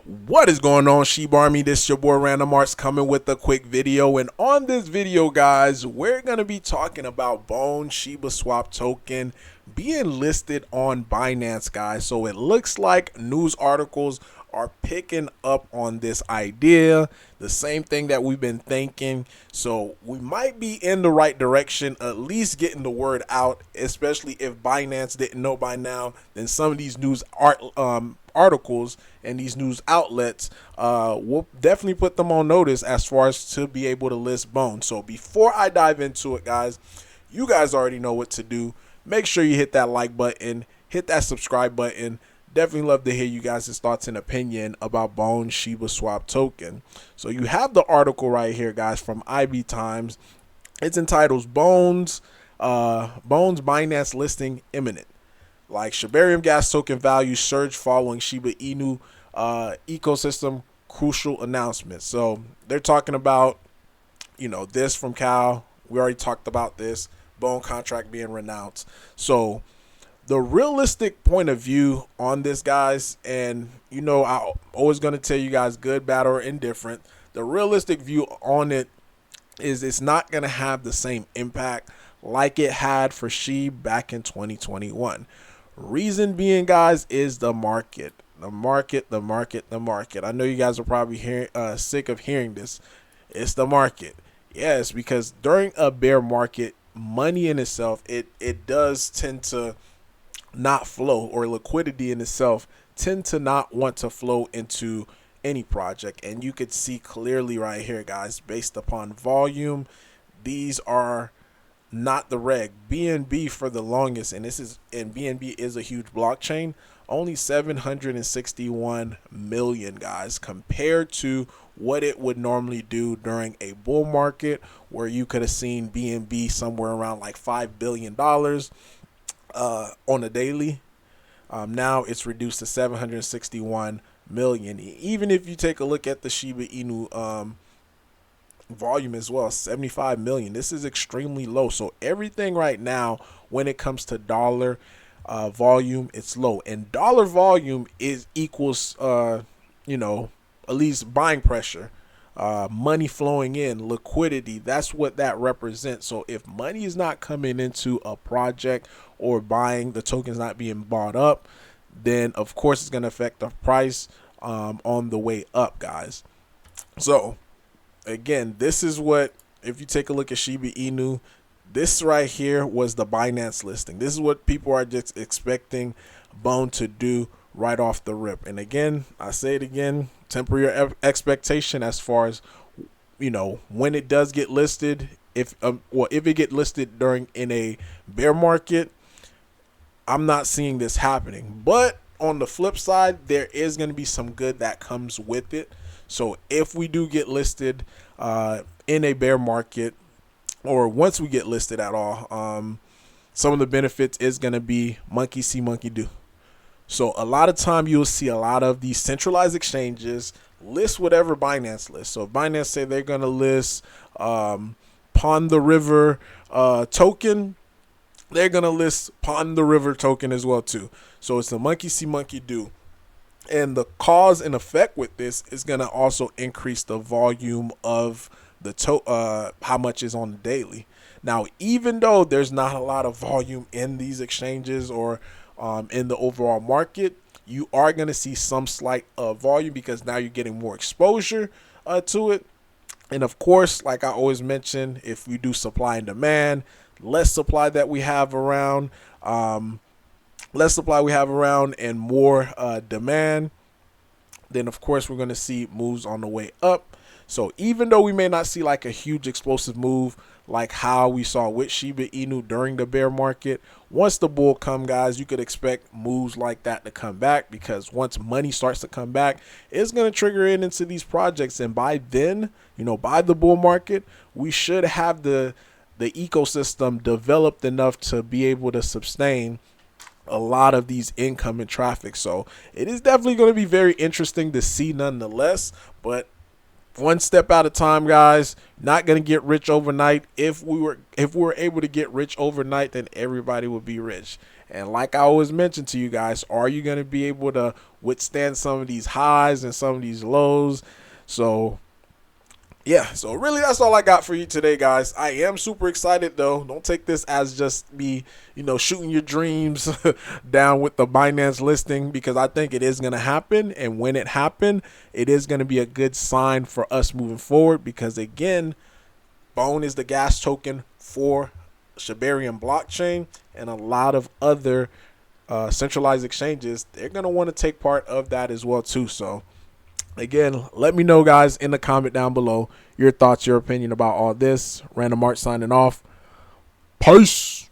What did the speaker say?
What is going on, Shibarium? This is your boy Random Arts coming with a quick video, and on this video, guys, we're gonna be talking about Bone SHIBASwap token being listed on Binance, guys. So it looks like news articles are picking up on this idea, the same thing that we've been thinking. So we might be in the right direction, at least getting the word out, especially if Binance didn't know by now. Then some of these news articles and these news outlets will definitely put them on notice as far as to be able to list Bone. So before I dive into it, guys, you guys already know what to do. Make sure you hit that like button, hit that subscribe button. Definitely love to hear you guys' thoughts and opinion about Bone SHIBASwap token. So you have the article right here, guys, from IB Times. It's entitled Bone's Binance listing imminent. Like Shibarium gas token value surge following Shiba Inu ecosystem crucial announcement. So they're talking about, this from Cal. We already talked about this Bone contract being renounced. So the realistic point of view on this, guys, and I'm always going to tell you guys good, bad, or indifferent. The realistic view on it is it's not going to have the same impact like it had for SHIB back in 2021. Reason being, guys, is the market. The market. I know you guys are probably sick of hearing this. It's the market. Yes, because during a bear market, money in itself, it does tend to not flow, or liquidity in itself tend to not want to flow into any project. And you could see clearly right here, guys, based upon volume, these are not the reg. BNB for the longest, and BNB is a huge blockchain, only 761 million, guys, compared to what it would normally do during a bull market where you could have seen BNB somewhere around like $5 billion on a daily. Now it's reduced to 761 million. Even if you take a look at the Shiba Inu volume as well, 75 million. This is extremely low. So everything right now when it comes to dollar volume, it's low, and dollar volume equals at least buying pressure, money flowing in, liquidity. That's what that represents. So if money is not coming into a project or buying, the token's not being bought up, then of course it's going to affect the price on the way up, guys. So again, this is what, if you take a look at Shiba Inu, this right here was the Binance listing. This is what people are just expecting Bone to do right off the rip. And again, I say it again, temper your expectation as far as when it does get listed. If it get listed in a bear market, I'm not seeing this happening. But on the flip side, there is going to be some good that comes with it. So if we do get listed in a bear market, or once we get listed at all, some of the benefits is going to be monkey see, monkey do. So a lot of time you'll see a lot of these centralized exchanges list whatever Binance lists. So if Binance say they're going to list Pond the River token, they're going to list Pond the River token as well too. So it's the monkey see, monkey do. And the cause and effect with this is going to also increase the volume of the how much is on the daily. Now, even though there's not a lot of volume in these exchanges or in the overall market, you are going to see some slight volume because now you're getting more exposure to it. And of course, like I always mention, if we do supply and demand, less supply we have around and more demand, then of course we're going to see moves on the way up. So even though we may not see like a huge explosive move like how we saw with Shiba Inu during the bear market, once the bull come, guys, you could expect moves like that to come back, because once money starts to come back, it's going to trigger into these projects. And by then, by the bull market, we should have the ecosystem developed enough to be able to sustain a lot of these income and traffic. So it is definitely going to be very interesting to see nonetheless, but one step at a time, guys. Not going to get rich overnight. If we were able to get rich overnight, then everybody would be rich. And like I always mention to you guys, are you going to be able to withstand some of these highs and some of these lows? So yeah, so really that's all I got for you today, guys. I am super excited though. Don't take this as just me, shooting your dreams down with the Binance listing, because I think it is going to happen. And when it happens, it is going to be a good sign for us moving forward, because again, Bone is the gas token for Shibarium blockchain, and a lot of other centralized exchanges, they're going to want to take part of that as well too. So again, let me know, guys, in the comment down below your thoughts, your opinion about all this. Random Art signing off. Peace.